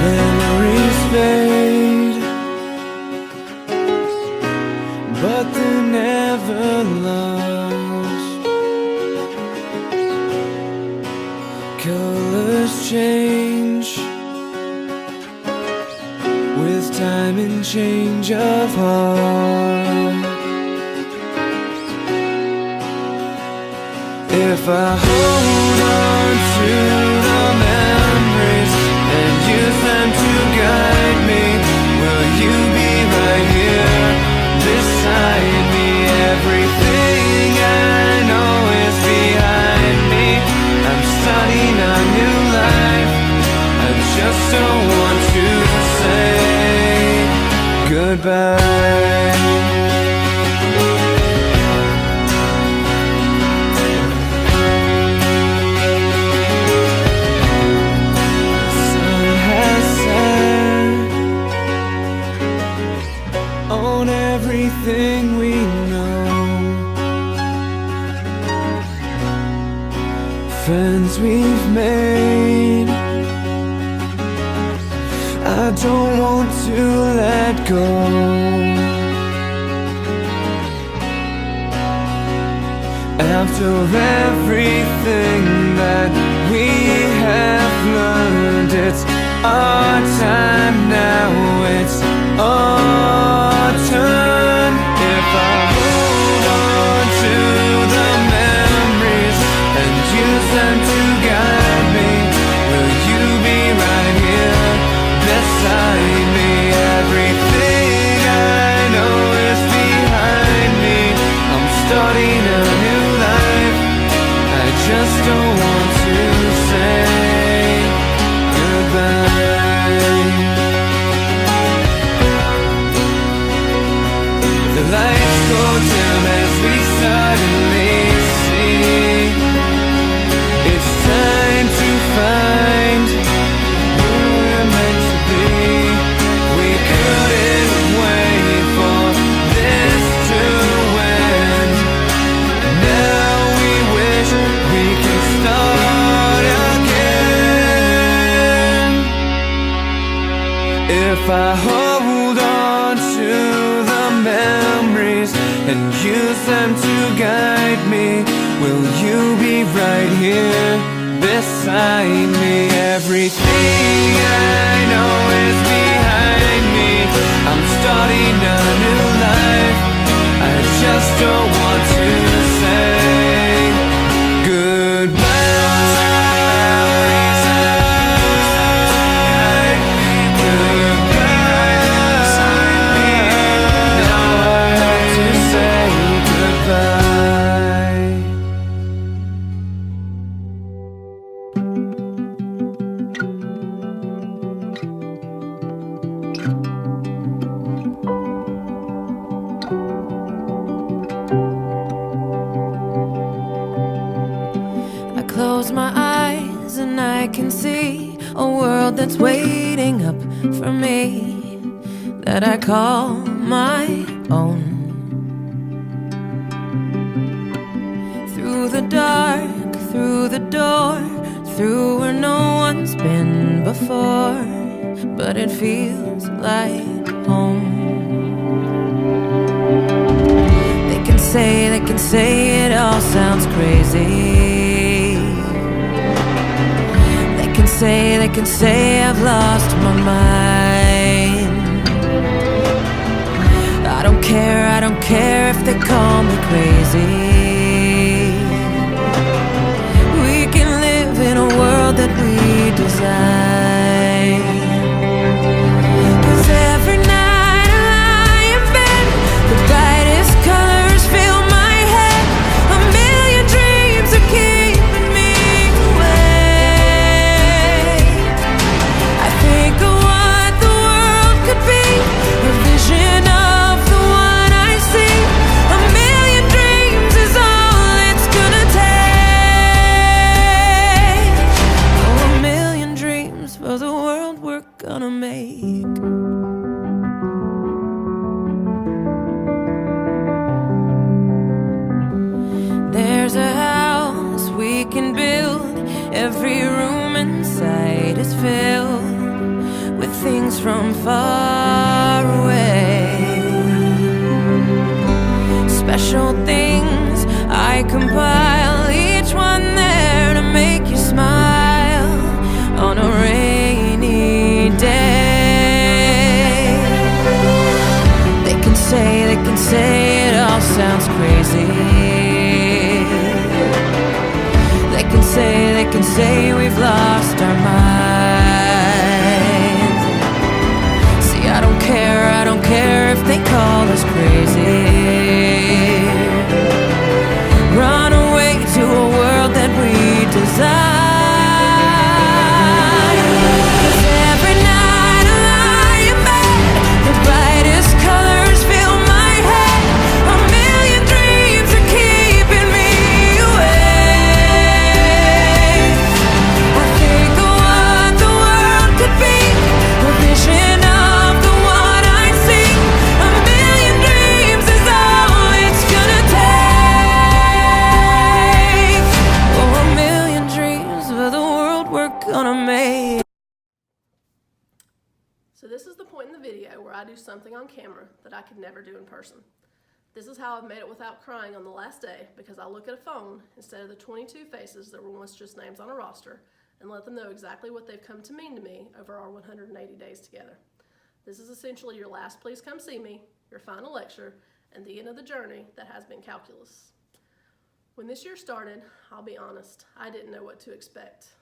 Memories fade, but they're never lost. Colors change with time and change of heart. If I hold on to the memories and use them to guide me, will you be right here beside me? Everything I know is behind me. I'm starting a new life. I just don't want to say goodbye. On everything we know, friends we've made, I don't want to let go. After everything that we have learned, it's our time now, it's our turn. If I hold on to the memories and use them to guide me, will you be right here beside me? Everything I know is behind me. I'm starting a new life. I just don't want to say goodbye. The lights go dim as we suddenly see it's time to find who we're meant to be. We couldn't wait for this to end. Now we wish we could start again. If I hold on to the memories and use them to guide me, will you be right here beside me? Everything I know is behind me. I'm starting a new life. I just don't want to say goodbye. Close my eyes and I can see a world that's waiting up for me, that I call my own. Through the dark, through the door, through where no one's been before, but it feels like home. They can say it all sounds crazy. They can say I've lost my mind. I don't care if they call me crazy. We can live in a world that we design. 'Cause every night I lie in bed, the brightest colors fill my head. A million dreams are keeping me awake. I think of what the world could be, a vision of the one I see. A million dreams every room inside is filled with things from far away. Special things I compile, each one there to make you smile on a rainy day. They can say it all sounds crazy. They can say we've lost our minds. See, I don't care if they call us crazy. Run away to a world that we desire. 'Cause every night I lie in bed, the brightest colors fill my head. A million dreams are keeping me awake. I think of what the world could be, a vision of the one I see. A million dreams is all it's gonna take. Oh, a million dreams for the world we're gonna make. So this is the point in the video where I do something on camera that I could never do in person. This is how I've made it without crying on the last day, because I look at a phone instead of the 22 faces that were once just names on a roster and let them know exactly what they've come to mean to me over our 180 days together. This is essentially your last please come see me, your final lecture, and the end of the journey that has been calculus. When this year started, I'll be honest, I didn't know what to expect.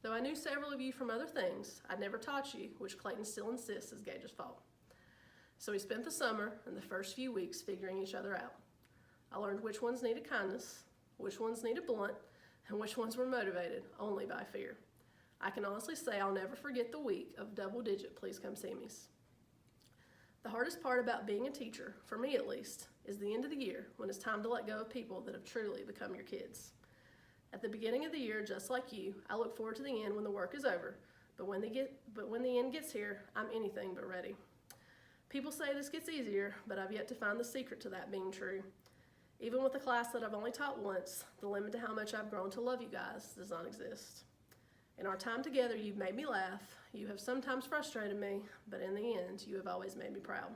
Though I knew several of you from other things, I'd never taught you, which Clayton still insists is Gage's fault. So we spent the summer and the first few weeks figuring each other out. I learned which ones needed kindness, which ones needed blunt, and which ones were motivated only by fear. I can honestly say I'll never forget the week of double-digit please come see me's. The hardest part about being a teacher, for me at least, is the end of the year when it's time to let go of people that have truly become your kids. At the beginning of the year, just like you, I look forward to the end when the work is over, but when the end gets here, I'm anything but ready. People say this gets easier, but I've yet to find the secret to that being true. Even with a class that I've only taught once, the limit to how much I've grown to love you guys does not exist. In our time together, you've made me laugh, you have sometimes frustrated me, but in the end, you have always made me proud.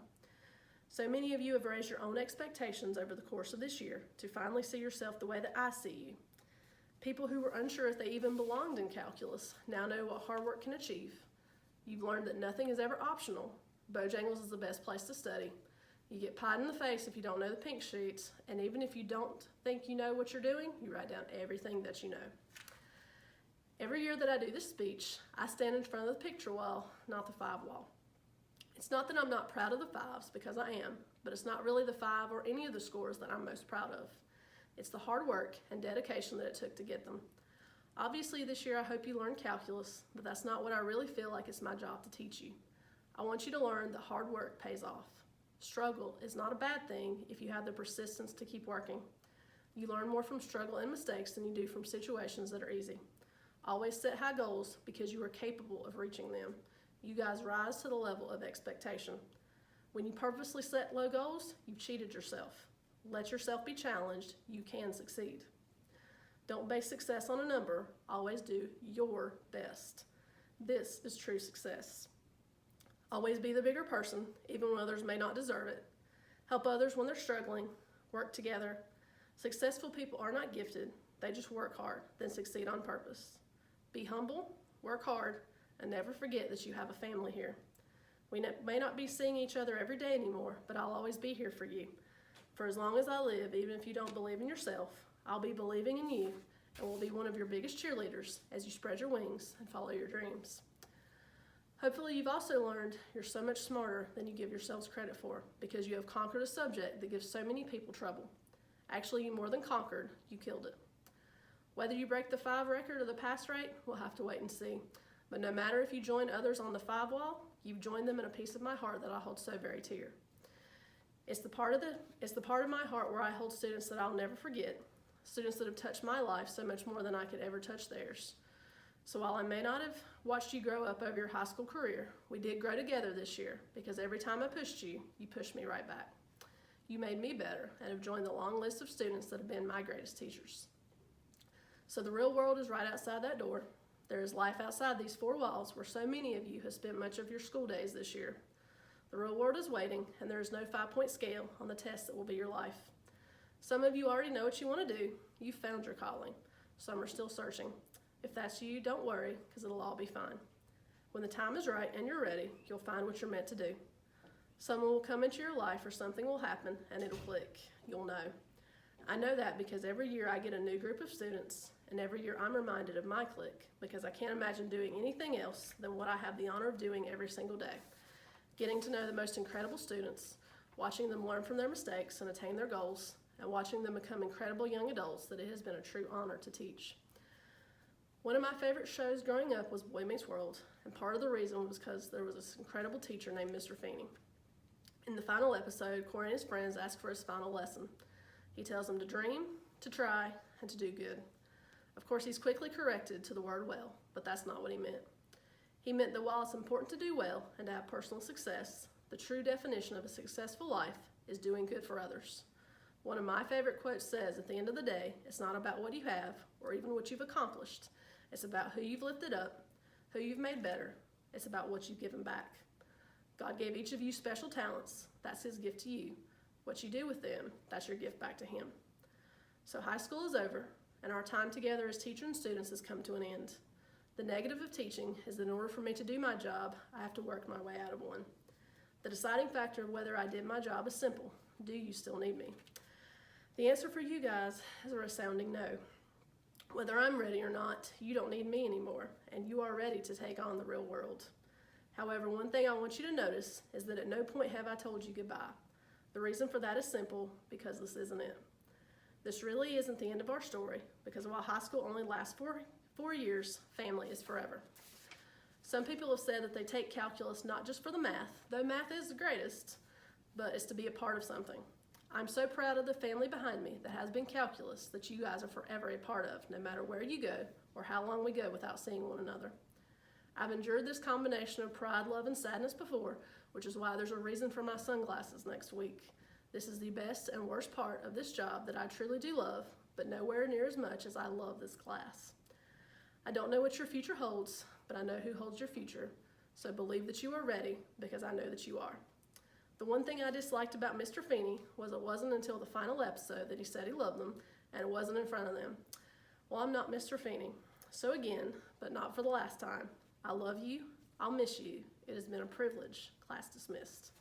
So many of you have raised your own expectations over the course of this year to finally see yourself the way that I see you. People who were unsure if they even belonged in calculus now know what hard work can achieve. You've learned that nothing is ever optional. Bojangles is the best place to study. You get pied in the face if you don't know the pink sheets, and even if you don't think you know what you're doing, you write down everything that you know. Every year that I do this speech, I stand in front of the picture wall, not the 5 wall. It's not that I'm not proud of the 5s, because I am, but it's not really the 5 or any of the scores that I'm most proud of. It's the hard work and dedication that it took to get them. Obviously this year I hope you learn calculus, but that's not what I really feel like it's my job to teach you. I want you to learn that hard work pays off. Struggle is not a bad thing if you have the persistence to keep working. You learn more from struggle and mistakes than you do from situations that are easy. Always set high goals because you are capable of reaching them. You guys rise to the level of expectation. When you purposely set low goals, you've cheated yourself. Let yourself be challenged, you can succeed. Don't base success on a number, always do your best. This is true success. Always be the bigger person, even when others may not deserve it. Help others when they're struggling, work together. Successful people are not gifted, they just work hard, then succeed on purpose. Be humble, work hard, and never forget that you have a family here. We may not be seeing each other every day anymore, but I'll always be here for you. For as long as I live, even if you don't believe in yourself, I'll be believing in you and will be one of your biggest cheerleaders as you spread your wings and follow your dreams. Hopefully you've also learned you're so much smarter than you give yourselves credit for, because you have conquered a subject that gives so many people trouble. Actually, you more than conquered, you killed it. Whether you break the 5 record or the pass rate, we'll have to wait and see. But no matter if you join others on the 5 wall, you've joined them in a piece of my heart that I hold so very dear. It's the part of my heart where I hold students that I'll never forget, students that have touched my life so much more than I could ever touch theirs. So while I may not have watched you grow up over your high school career, we did grow together this year, because every time I pushed you, you pushed me right back. You made me better and have joined the long list of students that have been my greatest teachers. So the real world is right outside that door. There is life outside these four walls where so many of you have spent much of your school days this year. The real world is waiting, and there is no 5-point scale on the test that will be your life. Some of you already know what you want to do. You've found your calling. Some are still searching. If that's you, don't worry, because it'll all be fine. When the time is right and you're ready, you'll find what you're meant to do. Someone will come into your life or something will happen and it'll click. You'll know. I know that because every year I get a new group of students, and every year I'm reminded of my click, because I can't imagine doing anything else than what I have the honor of doing every single day. Getting to know the most incredible students, watching them learn from their mistakes and attain their goals, and watching them become incredible young adults that it has been a true honor to teach. One of my favorite shows growing up was Boy Meets World, and part of the reason was because there was this incredible teacher named Mr. Feeney. In the final episode, Corey and his friends ask for his final lesson. He tells them to dream, to try, and to do good. Of course, he's quickly corrected to the word well, but that's not what he meant. He meant that while it's important to do well and to have personal success, the true definition of a successful life is doing good for others. One of my favorite quotes says, at the end of the day, it's not about what you have or even what you've accomplished. It's about who you've lifted up, who you've made better. It's about what you've given back. God gave each of you special talents. That's his gift to you. What you do with them, that's your gift back to him. So high school is over, and our time together as teachers and students has come to an end. The negative of teaching is that in order for me to do my job, I have to work my way out of one. The deciding factor of whether I did my job is simple. Do you still need me? The answer for you guys is a resounding no. Whether I'm ready or not, you don't need me anymore, and you are ready to take on the real world. However, one thing I want you to notice is that at no point have I told you goodbye. The reason for that is simple, because this isn't it. This really isn't the end of our story, because while high school only lasts four years, family is forever. Some people have said that they take calculus not just for the math, though math is the greatest, but it's to be a part of something. I'm so proud of the family behind me that has been calculus that you guys are forever a part of, no matter where you go or how long we go without seeing one another. I've endured this combination of pride, love, and sadness before, which is why there's a reason for my sunglasses next week. This is the best and worst part of this job that I truly do love, but nowhere near as much as I love this class. I don't know what your future holds, but I know who holds your future, so believe that you are ready, because I know that you are. The one thing I disliked about Mr. Feeney was it wasn't until the final episode that he said he loved them, and it wasn't in front of them. Well, I'm not Mr. Feeney. So again, but not for the last time, I love you. I'll miss you. It has been a privilege. Class dismissed.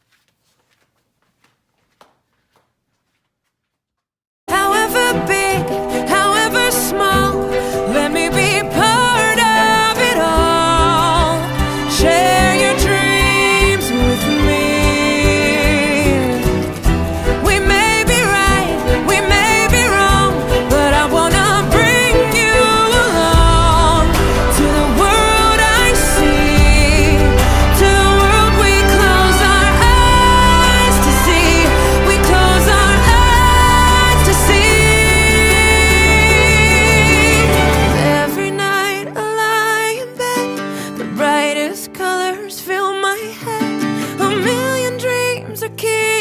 However big, however small, let me be part of it all. Share your dreams with me. We may be right, we may be wrong, but I wanna bring you along to the world I see, to the world we close our eyes to see. We close our eyes to see. Every night I lie in bed, the brightest colors fill my head. A million dreams are keeping